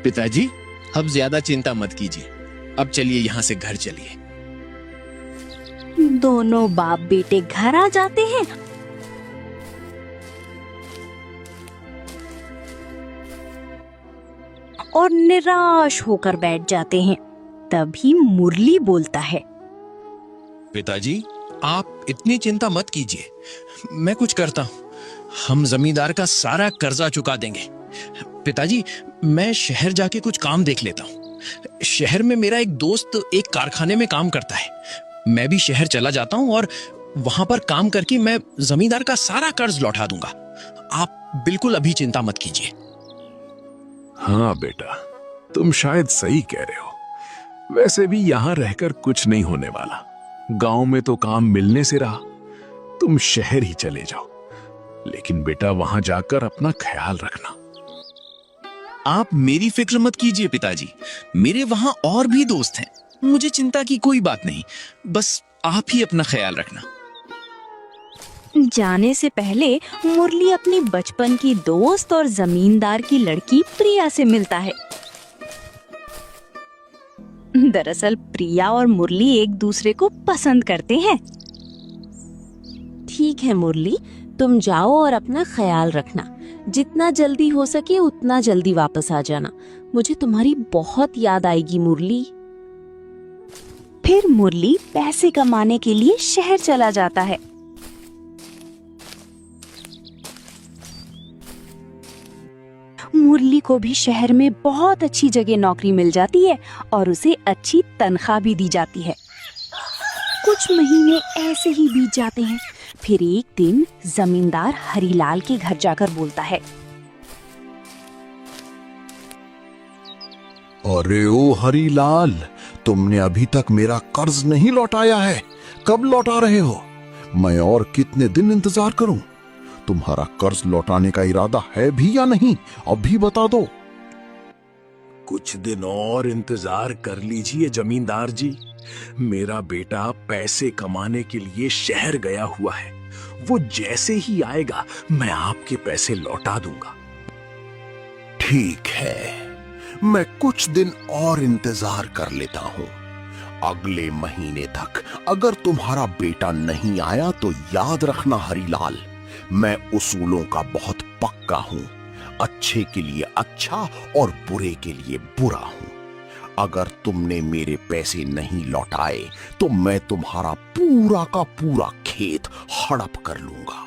पिताजी, अब ज्यादा चिंता मत कीजिए। अब चलिए यहाँ से घर चलिए। दोनों बाप बेटे घर आ जाते हैं और निराश होकर बैठ जाते हैं। तभी मुरली बोलता है, पिताजी, आप इतनी चिंता मत कीजिए, मैं कुछ करता हूँ। हम जमींदार का सारा कर्जा चुका देंगे। पिताजी, मैं शहर जाके कुछ काम देख लेता हूँ। शहर में मेरा एक दोस्त एक कारखाने में काम करता है। मैं भी शहर चला जाता हूँ और वहां पर काम करके मैं जमींदार का सारा कर्ज लौटा दूंगा। आप बिल्कुल अभी चिंता मत कीजिए। हाँ बेटा, तुम शायद सही कह रहे हो। वैसे भी यहाँ रहकर कुछ नहीं होने वाला। गांव में तो काम मिलने से रहा। तुम शहर ही चले जाओ, लेकिन बेटा वहां जाकर अपना ख्याल रखना। आप मेरी फिक्र मत कीजिए पिताजी, मेरे वहां और भी दोस्त हैं। मुझे चिंता की कोई बात नहीं, बस आप ही अपना ख्याल रखना। जाने से पहले मुरली अपनी बचपन की दोस्त और जमींदार की लड़की प्रिया से मिलता है। दरअसल प्रिया और मुरली एक दूसरे को पसंद करते हैं। ठीक है मुरली, तुम जाओ और अपना ख्याल रखना। जितना जल्दी हो सके उतना जल्दी वापस आ जाना। मुझे तुम्हारी बहुत याद आएगी मुरली। फिर मुरली पैसे कमाने के लिए शहर चला जाता है। मुरली को भी शहर में बहुत अच्छी जगह नौकरी मिल जाती है और उसे अच्छी तनख्वाह भी दी जाती है। कुछ महीने ऐसे ही बीत जाते हैं। फिर एक दिन जमींदार हरीलाल के घर जाकर बोलता है, अरे ओ हरीलाल, तुमने अभी तक मेरा कर्ज नहीं लौटाया है। कब लौटा रहे हो? मैं और कितने दिन इंतजार करूं? तुम्हारा कर्ज लौटाने का इरादा है भी या नहीं, अभी बता दो। कुछ दिन और इंतजार कर लीजिए जमींदार जी। मेरा बेटा पैसे कमाने के लिए शहर गया हुआ है। वो जैसे ही आएगा मैं आपके पैसे लौटा दूंगा। ठीक है, मैं कुछ दिन और इंतजार कर लेता हूँ। अगले महीने तक अगर तुम्हारा बेटा नहीं आया तो याद रखना हरीलाल, मैं उसूलों का बहुत पक्का हूँ। अच्छे के लिए अच्छा और बुरे के लिए बुरा हूँ। अगर तुमने मेरे पैसे नहीं लौटाए तो मैं तुम्हारा पूरा का पूरा खेत हड़प कर लूंगा।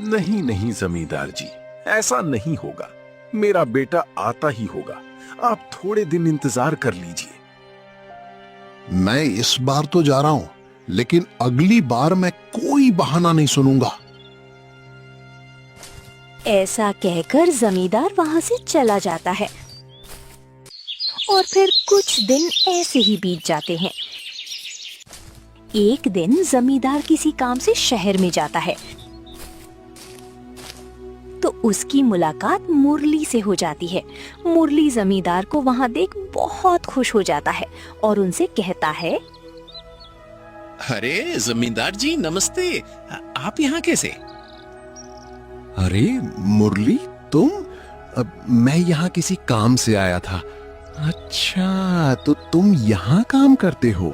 नहीं नहीं जमींदार जी, ऐसा नहीं होगा। मेरा बेटा आता ही होगा। आप थोड़े दिन इंतजार कर लीजिए। मैं इस बार तो जा रहा हूं, लेकिन अगली बार मैं कोई बहाना नहीं सुनूंगा। ऐसा कहकर जमींदार वहां से चला जाता है और फिर कुछ दिन ऐसे ही बीत जाते हैं। एक दिन जमींदार किसी काम से शहर में जाता है तो उसकी मुलाकात मुरली से हो जाती है। मुरली जमींदार को वहां देख बहुत खुश हो जाता है और उनसे कहता है, अरे जमींदार जी नमस्ते, आप यहाँ कैसे? अरे मुरली, तुम? मैं यहाँ किसी काम से आया था। अच्छा, तो तुम यहाँ काम करते हो?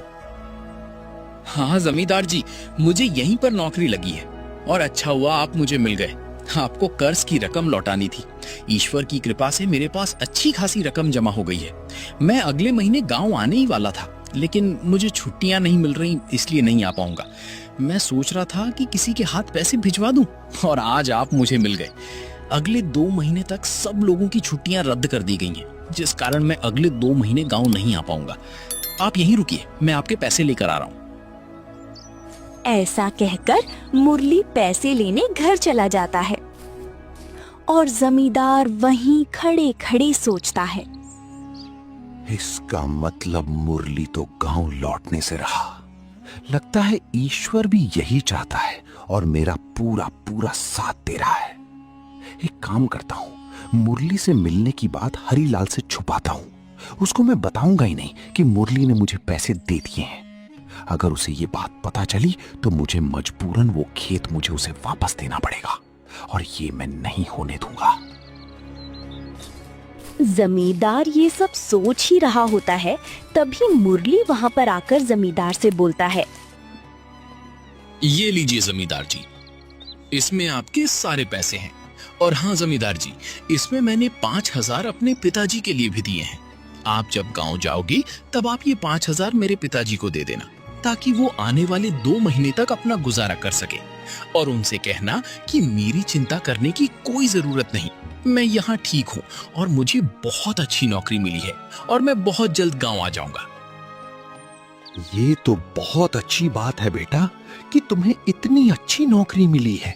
हाँ जमींदार जी, मुझे यहीं पर नौकरी लगी है और अच्छा हुआ आप मुझे मिल गए। आपको कर्ज की रकम लौटानी थी। ईश्वर की कृपा से मेरे पास अच्छी खासी रकम जमा हो गई है। मैं अगले महीने गांव आने ही वाला था, लेकिन मुझे छुट्टियां नहीं मिल रही, इसलिए नहीं आ पाऊंगा। मैं सोच रहा था कि किसी के हाथ पैसे भिजवा दूं और आज आप मुझे मिल गए। अगले 2 महीने तक सब लोगों की छुट्टियां रद्द कर दी गई हैं, जिस कारण मैं अगले 2 महीने गांव नहीं आ पाऊंगा। आप यहीं रुकिए, मैं आपके पैसे लेकर आ रहा हूँ। ऐसा कहकर मुरली पैसे लेने घर चला जाता है और जमींदार वहीं खड़े खड़े सोचता है, इसका मतलब मुरली तो गांव लौटने से रहा। लगता है ईश्वर भी यही चाहता है और मेरा पूरा पूरा साथ दे रहा है। एक काम करता हूँ, मुरली से मिलने की बात हरीलाल से छुपाता हूँ। उसको मैं बताऊंगा ही नहीं कि मुरली ने मुझे पैसे दे दिए हैं। अगर उसे ये बात पता चली तो मुझे मजबूरन वो खेत मुझे उसे वापस देना पड़ेगा और ये मैं नहीं होने दूंगा। जमींदार ये सब सोच ही रहा होता है, तभी मुरली वहाँ पर आकर जमींदार से बोलता है। ये लीजिए जमींदार जी, इसमें आपके सारे पैसे हैं। और हाँ जमींदार जी, इसमें मैंने 5,000 अपने पिताजी के लिए भी दिए हैं। आप जब गांव जाओगी तब आप ये 5,000 मेरे पिताजी को दे देना, ताकि वो आने वाले 2 महीने तक अपना गुजारा कर सके। और उनसे कहना कि मेरी चिंता करने की कोई जरूरत नहीं, मैं यहाँ ठीक हूँ और मुझे बहुत अच्छी नौकरी मिली है और मैं बहुत जल्द गांव आ जाऊंगा। ये तो बहुत अच्छी बात है बेटा कि तुम्हें इतनी अच्छी नौकरी मिली है।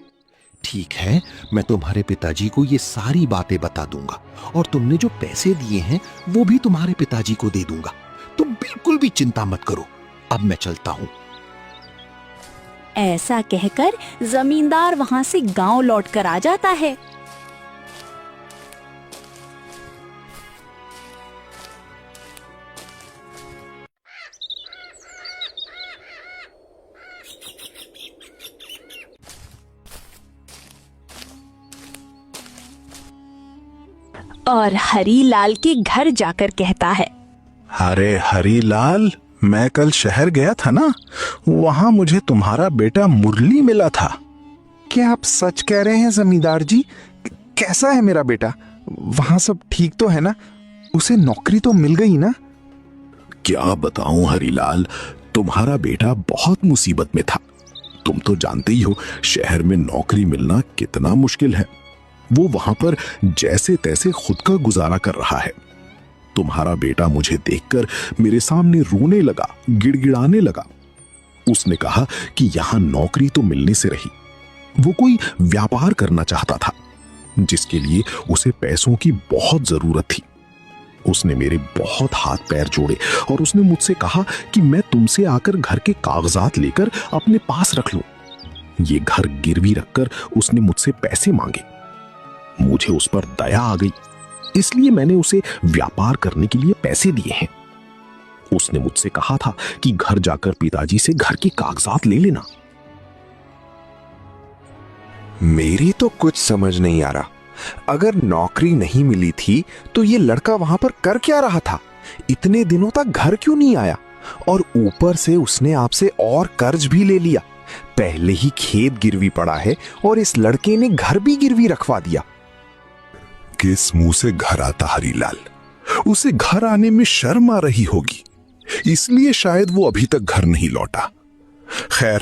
ठीक है, मैं तुम्हारे पिताजी को ये सारी बातें बता दूंगा और तुमने जो पैसे दिए हैं वो भी तुम्हारे पिताजी को दे दूंगा। तुम बिल्कुल भी चिंता मत करो। अब मैं चलता हूँ। ऐसा कहकर जमींदार वहाँ से गांव लौटकर आ जाता है। और हरीलाल के घर जाकर कहता है। अरे हरीलाल, मैं कल शहर गया था ना, वहां मुझे तुम्हारा बेटा मुरली मिला था। क्या आप सच कह रहे हैं जमींदार जी? कैसा है मेरा बेटा? वहां सब ठीक तो है ना? उसे नौकरी तो मिल गई ना? क्या बताऊं हरीलाल, तुम्हारा बेटा बहुत मुसीबत में था। तुम तो जानते ही हो शहर में नौकरी मिलना कितना मुश्किल है। वो वहां पर जैसे तैसे खुद का गुजारा कर रहा है। तुम्हारा बेटा मुझे देखकर मेरे सामने रोने लगा, गिड़गिड़ाने लगा। उसने कहा कि यहां नौकरी तो मिलने से रही, वो कोई व्यापार करना चाहता था जिसके लिए उसे पैसों की बहुत जरूरत थी। उसने मेरे बहुत हाथ पैर जोड़े और उसने मुझसे कहा कि मैं तुमसे आकर घर के कागजात लेकर अपने पास रख लूं। ये घर गिरवी रखकर उसने मुझसे पैसे मांगे। मुझे उस पर दया आ गई, इसलिए मैंने उसे व्यापार करने के लिए पैसे दिए हैं। उसने मुझसे कहा था कि घर जाकर पिताजी से घर के कागजात ले लेना। मेरी तो कुछ समझ नहीं आ रहा। अगर नौकरी नहीं मिली थी तो ये लड़का वहां पर कर क्या रहा था? इतने दिनों तक घर क्यों नहीं आया? और ऊपर से उसने आपसे और कर्ज भी ले लिया। पहले ही खेत गिरवी पड़ा है और इस लड़के ने घर भी गिरवी रखवा दिया। किस मुंह से घर आता हरीलाल? उसे घर आने में शर्म आ रही होगी, इसलिए शायद वो अभी तक घर नहीं लौटा। खैर,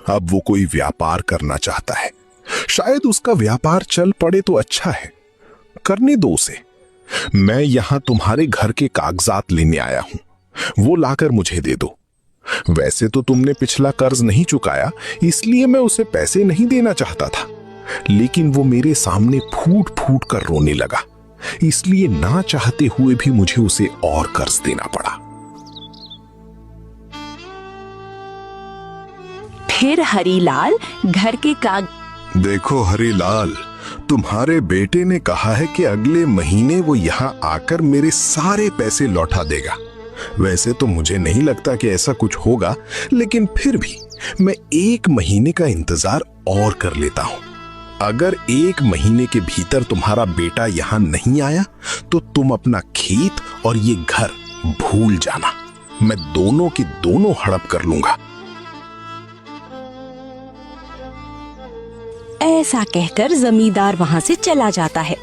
अब वो कोई व्यापार करना चाहता है। शायद उसका व्यापार चल पड़े तो अच्छा है। करने दो उसे। मैं यहां तुम्हारे घर के कागजात लेने आया हूं, वो लाकर मुझे दे दो। वैसे तो तुमने पिछला कर्ज नहीं चुकाया, इसलिए मैं उसे पैसे नहीं देना चाहता था, लेकिन वो मेरे सामने फूट फूट कर रोने लगा, इसलिए ना चाहते हुए भी मुझे उसे और कर्ज देना पड़ा। फिर हरीलाल घर के देखो हरीलाल, तुम्हारे बेटे ने कहा है कि अगले महीने वो यहां आकर मेरे सारे पैसे लौटा देगा। वैसे तो मुझे नहीं लगता कि ऐसा कुछ होगा, लेकिन फिर भी मैं 1 महीने का इंतजार और कर लेता हूं। अगर 1 महीने के भीतर तुम्हारा बेटा यहां नहीं आया तो तुम अपना खेत और ये घर भूल जाना। मैं दोनों की दोनों हड़प कर लूंगा। ऐसा कहकर जमींदार वहां से चला जाता है।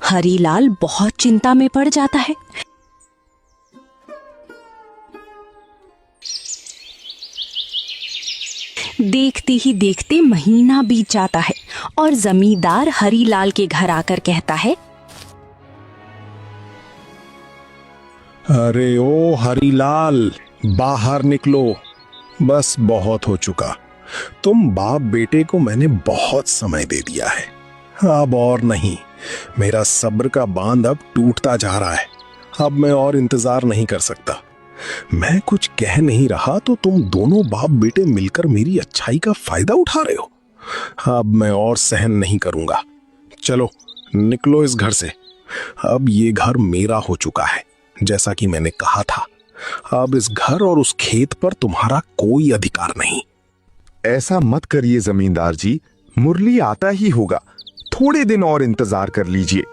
हरीलाल बहुत चिंता में पड़ जाता है। देखते ही देखते महीना बीत जाता है और जमींदार हरीलाल के घर आकर कहता है, अरे ओ हरीलाल, बाहर निकलो। बस बहुत हो चुका। तुम बाप बेटे को मैंने बहुत समय दे दिया है, अब और नहीं। मेरा सब्र का बांध अब टूटता जा रहा है। अब मैं और इंतजार नहीं कर सकता। मैं कुछ कह नहीं रहा तो तुम दोनों बाप बेटे मिलकर मेरी अच्छाई का फायदा उठा रहे हो। अब मैं और सहन नहीं करूंगा। चलो निकलो इस घर से। अब ये घर मेरा हो चुका है, जैसा कि मैंने कहा था। अब इस घर और उस खेत पर तुम्हारा कोई अधिकार नहीं। ऐसा मत करिए जमींदार जी, मुरली आता ही होगा। थोड़े दिन और इंतजार कर लीजिए।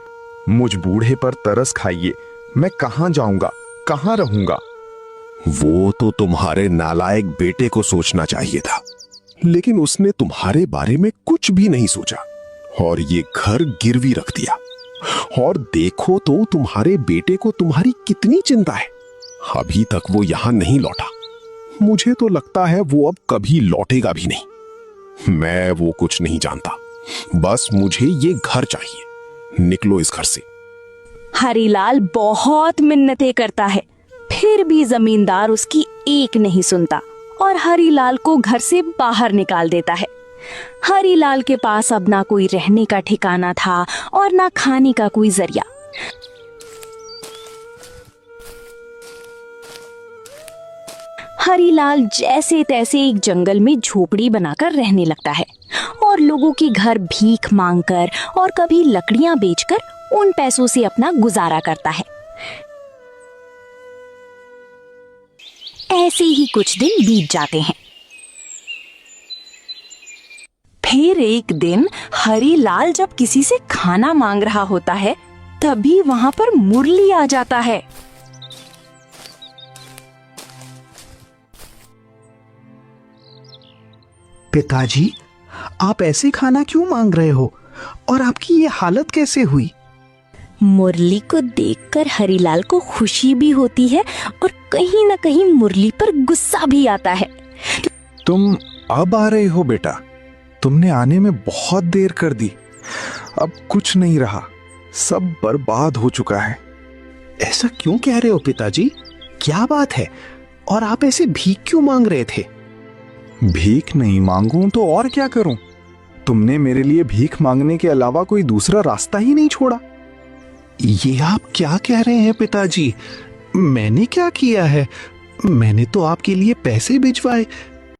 मुझ बूढ़े पर तरस खाइए। मैं कहां जाऊंगा, कहां रहूंगा? वो तो तुम्हारे नालायक बेटे को सोचना चाहिए था, लेकिन उसने तुम्हारे बारे में कुछ भी नहीं सोचा और ये घर गिरवी रख दिया। और देखो तो तुम्हारे बेटे को तुम्हारी कितनी चिंता है। अभी तक वो यहां नहीं लौटा। मुझे तो लगता है वो अब कभी लौटेगा भी नहीं। मैं वो कुछ नहीं जानता, बस मुझे ये घर चाहिए। निकलो इस घर से। हरीलाल बहुत मिन्नतें करता है, फिर भी जमींदार उसकी एक नहीं सुनता और हरीलाल को घर से बाहर निकाल देता है। हरीलाल के पास अब ना कोई रहने का ठिकाना था और ना खाने का कोई जरिया। हरीलाल जैसे तैसे एक जंगल में झोपड़ी बनाकर रहने लगता है और लोगों के घर भीख मांगकर और कभी लकड़ियां बेचकर उन पैसों से अपना गुजारा करता है। ऐसे ही कुछ दिन बीत जाते हैं। फिर एक दिन हरीलाल जब किसी से खाना मांग रहा होता है, तभी वहां पर मुरली आ जाता है। पिताजी, आप ऐसे खाना क्यों मांग रहे हो और आपकी ये हालत कैसे हुई? मुरली को देखकर हरीलाल को खुशी भी होती है और कहीं न कहीं मुरली पर गुस्सा भी आता है। तुम अब आ रहे हो बेटा? तुमने आने में बहुत देर कर दी। अब कुछ नहीं रहा, सब बर्बाद हो चुका है। ऐसा क्यों कह रहे हो पिताजी? क्या बात है? और आप ऐसे भीख क्यों मांग रहे थे? भीख नहीं मांगूं तो और क्या करूं? तुमने मेरे लिए भीख मांगने के अलावा कोई दूसरा रास्ता ही नहीं छोड़ा। ये आप क्या कह रहे हैं पिताजी? मैंने क्या किया है? मैंने तो आपके लिए पैसे भिजवाए,